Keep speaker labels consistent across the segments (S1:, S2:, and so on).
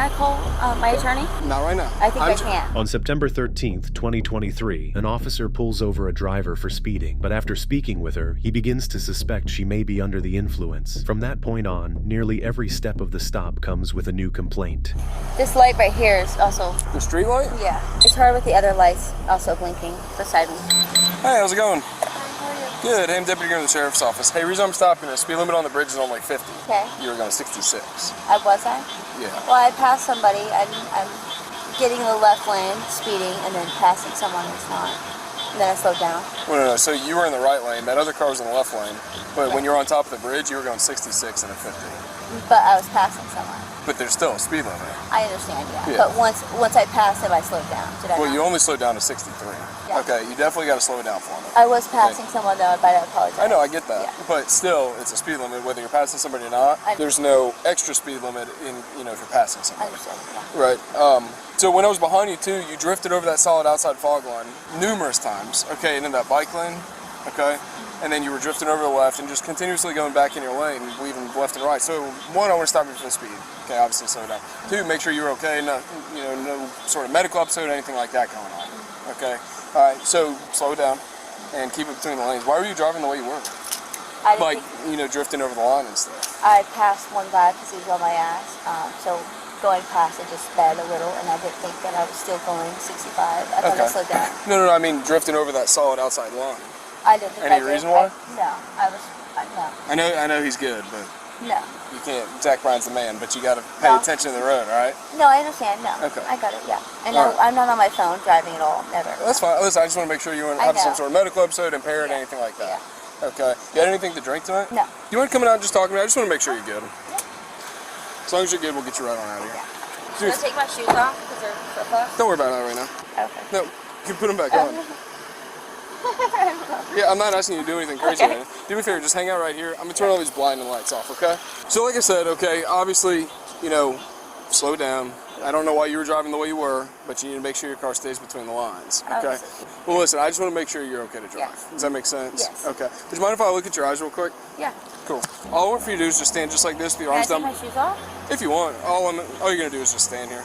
S1: I call my attorney?
S2: Not right now.
S1: I think I can.
S3: On September 13th, 2023, an officer pulls over a driver for speeding, but after speaking with her, he begins to suspect she may be under the influence. From that point on, nearly every step of the stop comes with a new complaint.
S1: This light right here is also...
S2: The street light?
S1: Yeah. It's hard with the other lights also blinking beside me.
S2: Hey, how's it going?
S1: How are you?
S2: Good. Hey, I'm Deputy Green of the Sheriff's Office. Hey, reason I'm stopping is speed limit on the bridge is only 50.
S1: Okay.
S2: You were going 66.
S1: Was I?
S2: Yeah.
S1: Well, I passed somebody. I'm getting in the left lane, speeding, and then passing someone who's not. And then I slowed down.
S2: No. So you were in the right lane. That other car was in the left lane. But when you were on top of the bridge, you were going 66 and a 50.
S1: But I was passing someone.
S2: But there's still a speed limit.
S1: I understand, yeah.
S2: Yeah.
S1: But once I passed him, I slowed down. Did I?
S2: Well,
S1: not?
S2: you only slowed down to 63.
S1: Yeah.
S2: Okay, you definitely got to slow it down for me.
S1: I was passing someone though, but I apologize.
S2: I know, I get that.
S1: Yeah.
S2: But still, it's a speed limit whether you're passing somebody or not. There's no extra speed limit in, if you're passing
S1: I
S2: somebody.
S1: understand, yeah.
S2: Right. So when I was behind you too, you drifted over that solid outside fog line numerous times. Okay, and in that bike lane, okay? And then you were drifting over the left and just continuously going back in your lane, weaving left and right. So one, I want to stop you for the speed. Okay, obviously slow down. Two, make sure you're okay. No sort of medical episode, anything like that going on. Okay. All right. So slow down and keep it between the lanes. Why were you driving the way you were?
S1: Like
S2: drifting over the line and stuff.
S1: I passed one guy because he was on my ass. So going past, I just sped a little, and I didn't think that I was still going 65. I thought I slowed down.
S2: No. I mean drifting over that solid outside line.
S1: I didn't.
S2: Any reason why?
S1: No. No.
S2: I know he's good, but
S1: No.
S2: you can't. Zach Bryan's the man, but you got to pay attention to the road, all right?
S1: No, I understand. No.
S2: Okay.
S1: I got it. Yeah. And
S2: All right.
S1: I'm not on my phone driving at all. Never.
S2: That's fine. Listen, I just want to make sure you weren't having some sort of medical episode, impaired, anything like that.
S1: Yeah.
S2: Okay. You had anything to drink tonight?
S1: No.
S2: You weren't coming out and just talking to me? I just want to make sure you're good.
S1: Yeah.
S2: As long as you're good, we'll get you right on out of here.
S1: Yeah. Should I take my shoes off because they're flip-flops?
S2: Don't worry about that right now.
S1: Okay.
S2: No, you can put them back on. Yeah, I'm not asking you to do anything crazy. Okay. Do me a favor, just hang out right here. I'm going to turn all these blinding lights off, okay? So like I said, okay, obviously, slow down. I don't know why you were driving the way you were, but you need to make sure your car stays between the lines, okay? Well, listen, I just want to make sure you're okay to drive.
S1: Yes.
S2: Does that make sense?
S1: Yes.
S2: Okay. Would you mind if I look at your eyes real quick?
S1: Yeah.
S2: Cool. All I want for you to do is just stand just like this with your arms down.
S1: Can I take my shoes off?
S2: If you want. All you're going to do is just stand here.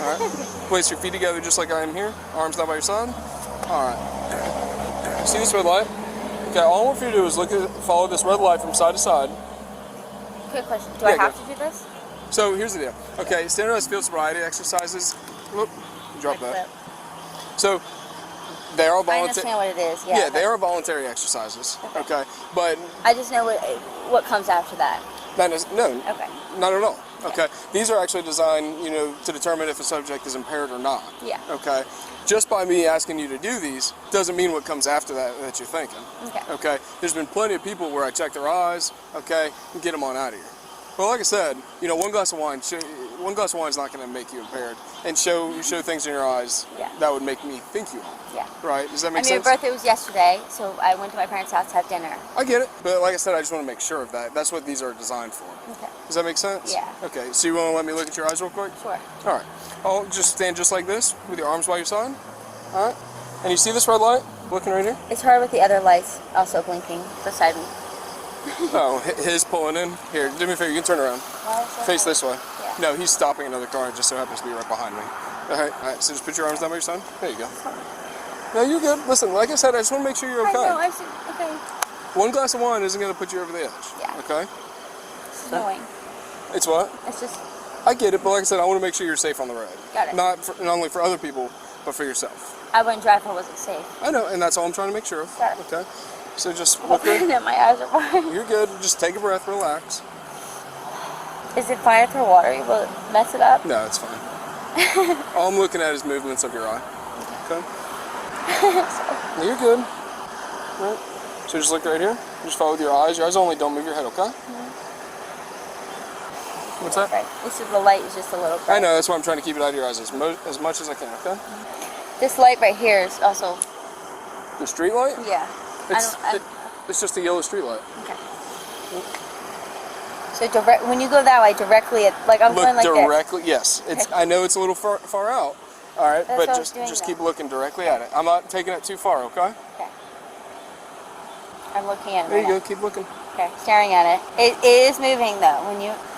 S2: All right? Place your feet together just like I am here. Arms down by your side. All right. See this red light? Okay, all I want for you to do is follow this red light from side to side.
S1: Quick question. Do I have to do this?
S2: So here's the deal. Okay, standardized field sobriety exercises. Whoop, drop that. So they are voluntary.
S1: I understand what it is. Yeah.
S2: Yeah, they are voluntary exercises. Okay, but
S1: I just know what comes after that.
S2: No.
S1: Okay.
S2: Not at all. Okay, these are actually designed, to determine if a subject is impaired or not.
S1: Yeah.
S2: Okay, just by me asking you to do these doesn't mean what comes after that you're thinking.
S1: Okay.
S2: Okay, there's been plenty of people where I check their eyes, okay, and get them on out of here. Well, like I said, one glass of wine is not going to make you impaired, and show things in your eyes that would make me think you are.
S1: Yeah.
S2: Right? Does that make
S1: sense?
S2: sense?
S1: Your birthday was yesterday, so I went to my parents' house to have dinner.
S2: I get it, but like I said, I just want to make sure of that. That's what these are designed for.
S1: Okay.
S2: Does that make sense?
S1: Yeah.
S2: Okay, so you want to let me look at your eyes real quick?
S1: Sure.
S2: All right. I'll just stand just like this with your arms by your side. All right. And you see this red light looking right here?
S1: It's hard with the other lights also blinking beside me.
S2: Oh, his pulling in. Here, do me a favor, you can turn around. Face this way.
S1: Yeah.
S2: No, he's stopping another car. It just so happens to be right behind me. All right, so just put your arms down by your side. There you go. No, you're good. Listen, like I said, I just want to make sure you're okay.
S1: I know, okay.
S2: One glass of wine isn't going to put you over the edge.
S1: Yeah.
S2: Okay?
S1: It's annoying.
S2: It's what?
S1: It's just...
S2: I get it, but like I said, I want to make sure you're safe on the road.
S1: Got it.
S2: Not only for other people, but for yourself.
S1: I wouldn't drive if I wasn't safe.
S2: I know, and that's all I'm trying to make sure of.
S1: Got it.
S2: Okay? So just look good.
S1: My eyes are fine.
S2: You're good. Just take a breath, relax.
S1: Is it fine if they're watery? Will it mess it up?
S2: No, it's fine. All I'm looking at is movements of your eye. Okay? No, you're good. Right. So just look right here. Just follow with your eyes. Your eyes only, don't move your head, okay? What's that?
S1: Right. The light is just a little bright.
S2: I know, that's why I'm trying to keep it out of your eyes as much as I can, okay?
S1: This light right here is also...
S2: The street light?
S1: Yeah.
S2: It's just a yellow street light.
S1: Okay. So when you go that way, directly at, I'm going like
S2: directly,
S1: this.
S2: Yes. It's.
S1: Okay.
S2: I know it's a little far out. All right,
S1: That's
S2: but just keep looking directly at it. I'm not taking it too far, okay?
S1: Okay. I'm looking at it.
S2: There you go. Keep looking.
S1: Okay, staring at it. It is moving though.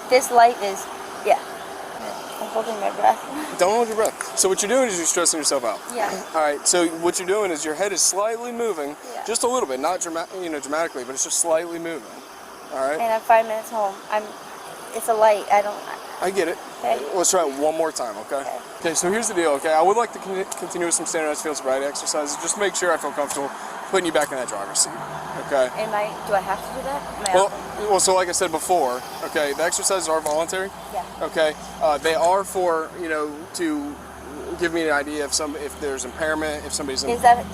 S1: This light is, yeah. holding my breath.
S2: Don't hold your breath. So what you're doing is you're stressing yourself out.
S1: Yeah.
S2: All right. So what you're doing is your head is slightly moving,
S1: Yeah.
S2: just a little bit, not dramatically, but it's just slightly moving. All right.
S1: And I'm 5 minutes home. It's a light.
S2: I get it.
S1: Okay.
S2: Let's try it one more time, okay? Okay, so here's the deal, okay? I would like to continue with some standardized field sobriety exercises just to make sure I feel comfortable putting you back in that driver's seat, okay?
S1: Do I have to do that?
S2: Well, so like I said before, okay, the exercises are voluntary,
S1: Yeah.
S2: okay? They are for, to give me an idea if there's impairment, if somebody's...
S1: Is that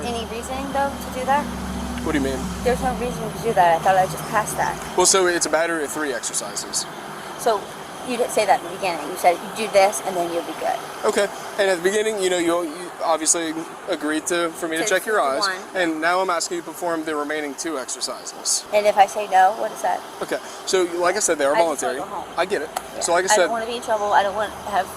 S1: any reasoning, though, to do that?
S2: What do you mean?
S1: There's no reason to do that. I thought I just passed that.
S2: Well, so it's a battery of 3 exercises.
S1: So you didn't say that in the beginning. You said you do this and then you'll be good.
S2: Okay, and at the beginning, you obviously agreed for me to check your eyes, and now I'm asking you to perform the remaining 2 exercises.
S1: And if I say no, what is that?
S2: Okay, so like I said, they are voluntary.
S1: I just wanna go home.
S2: I get it.
S1: Yeah.
S2: So like I
S1: I
S2: said,
S1: don't want to be in trouble. I don't want to have,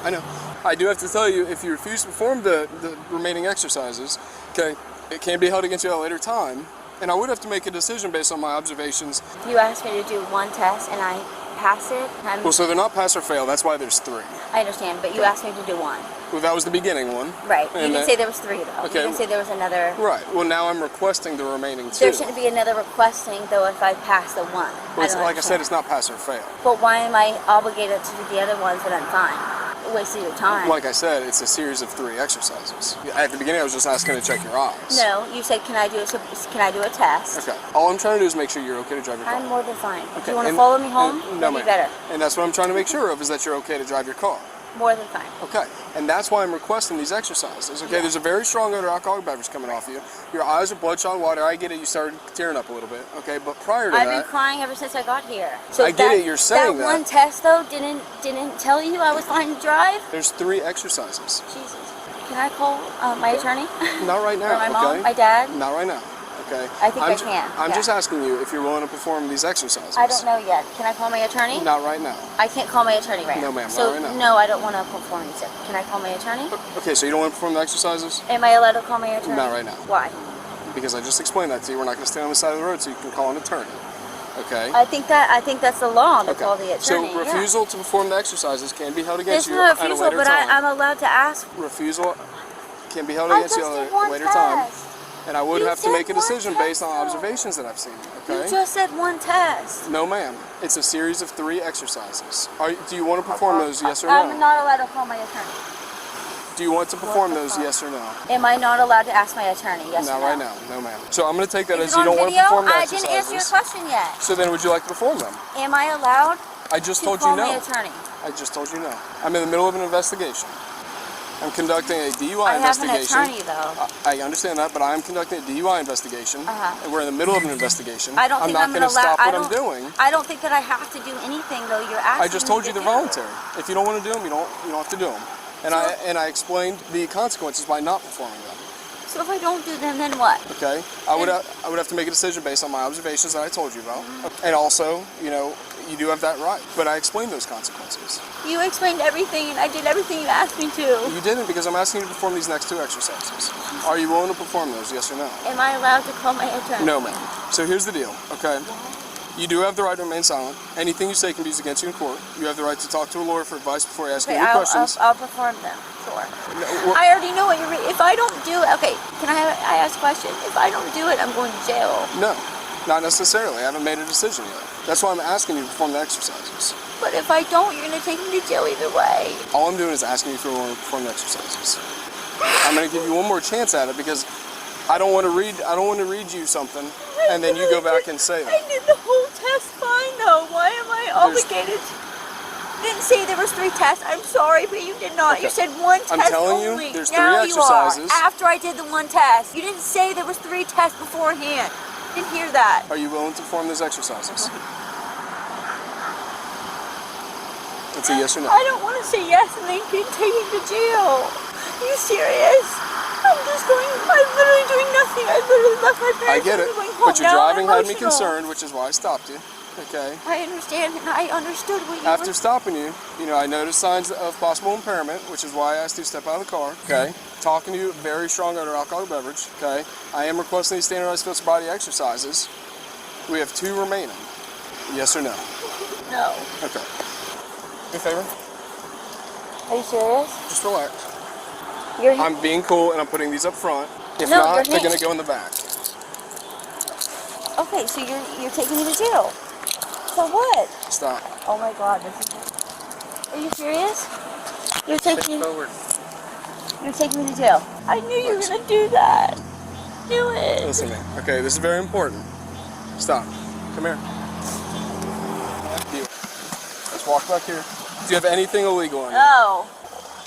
S2: I know. I do have to tell you, if you refuse to perform the remaining exercises, okay, it can be held against you at a later time, and I would have to make a decision based on my observations.
S1: You asked me to do 1 test and I passed it.
S2: Well, so they're not pass or fail. That's why there's 3.
S1: I understand, but you asked me to do 1.
S2: Well, that was the beginning one.
S1: Right. You
S2: And
S1: didn't say there was 3 though.
S2: Okay.
S1: You didn't say there was another.
S2: Right. Well, now I'm requesting the remaining 2.
S1: There shouldn't be another requesting though if I pass the 1.
S2: Well, like I said, it's not pass or fail.
S1: But why am I obligated to do the other ones that I'm fine? Wasting your time.
S2: Like I said, it's a series of 3 exercises. At the beginning, I was just asking to check your eyes.
S1: No, you said can I do a test?
S2: Okay. All I'm trying to do is make sure you're okay to drive your car.
S1: I'm more than fine. If
S2: Okay,
S1: you want to
S2: and-
S1: follow me home,
S2: no,
S1: that'd be
S2: ma'am.
S1: better.
S2: And that's what I'm trying to make sure of, is that you're okay to drive your car.
S1: More than fine.
S2: Okay, and that's why I'm requesting these exercises. Okay, there's a very strong odor of alcoholic beverage coming off you. Your eyes are bloodshot water. I get it, you started tearing up a little bit. Okay, but prior to
S1: I've
S2: that,
S1: been crying ever since I got here. So
S2: I get it, you're saying
S1: that. One test though didn't tell you I was fine to drive?
S2: there's 3 exercises.
S1: Jesus. Can I call my attorney?
S2: Not right now.
S1: Or my
S2: okay?
S1: mom? My dad?
S2: Not right now. Okay.
S1: I think I can.
S2: I'm
S1: Yeah.
S2: just asking you if you're willing to perform these exercises.
S1: I don't know yet. Can I call my attorney?
S2: Not right now.
S1: I can't call my attorney right now.
S2: No, ma'am,
S1: So
S2: not right now.
S1: no, I don't want to perform these. Can I call my attorney?
S2: Okay, so you don't want to perform the exercises?
S1: Am I allowed to call my attorney?
S2: Not right now.
S1: Why?
S2: Because I just explained that to you. We're not going to stand on the side of the road, so you can call an attorney. Okay.
S1: I think that's the law to call the
S2: So
S1: attorney.
S2: refusal to perform the exercises can be held against
S1: There's
S2: you
S1: no
S2: at a
S1: refusal,
S2: later
S1: but
S2: time.
S1: I'm allowed to ask.
S2: Refusal can be held
S1: I
S2: against you
S1: just
S2: at
S1: did
S2: a
S1: one
S2: later time,
S1: test.
S2: and I would
S1: You
S2: have to
S1: said
S2: make a
S1: one
S2: decision
S1: test,
S2: based on
S1: though.
S2: observations that I've seen.
S1: You
S2: Okay.
S1: just said 1 test.
S2: No, ma'am. It's a series of 3 exercises. Do you want to perform those? Yes or no?
S1: I'm not allowed to call my attorney.
S2: Do you want to perform those? Yes or no?
S1: Am I not allowed to ask my attorney? Yes or
S2: Not
S1: no?
S2: right now. No, ma'am. So I'm going to take that
S1: Is
S2: as
S1: it
S2: you
S1: on
S2: don't want to
S1: video?
S2: perform the
S1: I
S2: exercises.
S1: didn't answer your question yet.
S2: So then, would you like to perform them?
S1: Am I allowed
S2: I just
S1: to
S2: told
S1: call
S2: you no.
S1: my attorney?
S2: I just told you no. I'm in the middle of an investigation. I'm conducting a DUI
S1: I have an
S2: investigation.
S1: attorney though.
S2: I understand that, but I am conducting a DUI investigation, and we're in the middle of an investigation.
S1: I don't think
S2: not
S1: I'm
S2: going to
S1: gonna
S2: stop what I'm doing.
S1: I don't think that I have to do anything though. You're asking.
S2: I just told
S1: me
S2: you
S1: to
S2: they're
S1: do.
S2: voluntary. If you don't want to do them, you don't have to do them. And I explained the consequences by not performing them.
S1: So if I don't do them, then what?
S2: Okay, I would have to make a decision based on my observations that I told you about, and also, you do have that right. But I explained those consequences.
S1: You explained everything, and I did everything you asked me to.
S2: You didn't, because I'm asking you to perform these next 2 exercises. Are you willing to perform those? Yes or no?
S1: Am I allowed to call my attorney?
S2: No, ma'am. So here's the deal. Okay. You do have the right to remain silent. Anything you say can be used against you in court. You have the right to talk to a lawyer for advice before asking any questions.
S1: I'll perform them. Sure.
S2: No,
S1: I already know what you're. If I don't do it, okay. I ask a question? If I don't do it, I'm going to jail.
S2: No, not necessarily. I haven't made a decision yet. That's why I'm asking you to perform the exercises.
S1: But if I don't, you're going to take me to jail either way.
S2: All I'm doing is asking you if you want to perform the exercises. I'm going to give you one more chance at it because I don't want to read you something and then you go back and say
S1: I
S2: that.
S1: did the whole test fine though. Why am I obligated? You didn't say there was 3 tests. I'm sorry, but you did not.
S2: Okay.
S1: You said 1 test
S2: I'm telling
S1: only.
S2: you, there's 3
S1: now
S2: exercises.
S1: You are. After I did the 1 test. You didn't say there was 3 tests beforehand. Didn't hear that.
S2: Are you willing to perform those exercises? It's a yes or no.
S1: I don't want to say yes and then get taken to jail. Are you serious? I'm literally doing nothing. I literally left my parents.
S2: I get it,
S1: and I'm going home.
S2: but your
S1: Now
S2: driving
S1: I'm
S2: had me
S1: emotional.
S2: concerned, which is why I stopped you. Okay.
S1: I understand and I understood what you
S2: After
S1: were.
S2: stopping you, I noticed signs of possible impairment, which is why I asked you to step out of the car. Okay. Talking to you, very strong odor alcoholic beverage. Okay. I am requesting these standardized field sobriety exercises. We have 2 remaining. Yes or no?
S1: No.
S2: Okay. Do me a favor.
S1: Are you serious?
S2: Just relax.
S1: You're
S2: I'm being cool and I'm putting these up front. If
S1: No,
S2: not,
S1: your
S2: they're
S1: hand-
S2: gonna go in the back.
S1: okay. So you're taking me to jail. For what?
S2: Stop.
S1: Oh my God, this is. Are you serious? You're taking me to jail. I knew you were gonna do that. Knew it.
S2: Listen to me. Okay, this is very important. Stop. Come here. You. Let's walk back here. Do you have anything illegal on you?
S1: No.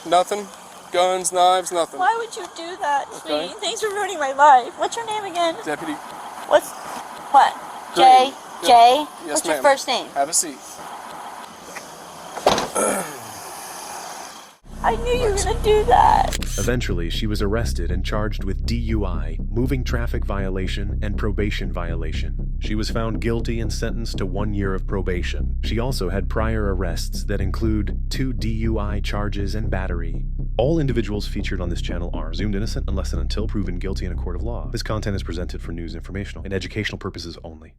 S2: Nothing? Guns, knives, nothing?
S1: Why would you do that,
S2: Okay.
S1: sweetie? Thanks for ruining my life. What's your name again?
S2: Deputy.
S1: What? Jay?
S2: Green.
S1: Jay?
S2: Yes,
S1: What's your
S2: ma'am.
S1: first name?
S2: Have a seat.
S1: I knew you were gonna do that.
S3: Eventually, she was arrested and charged with DUI, moving traffic violation, and probation violation. She was found guilty and sentenced to 1 year of probation. She also had prior arrests that include 2 DUI charges and battery. All individuals featured on this channel are presumed innocent unless and until proven guilty in a court of law. This content is presented for news, informational, and educational purposes only.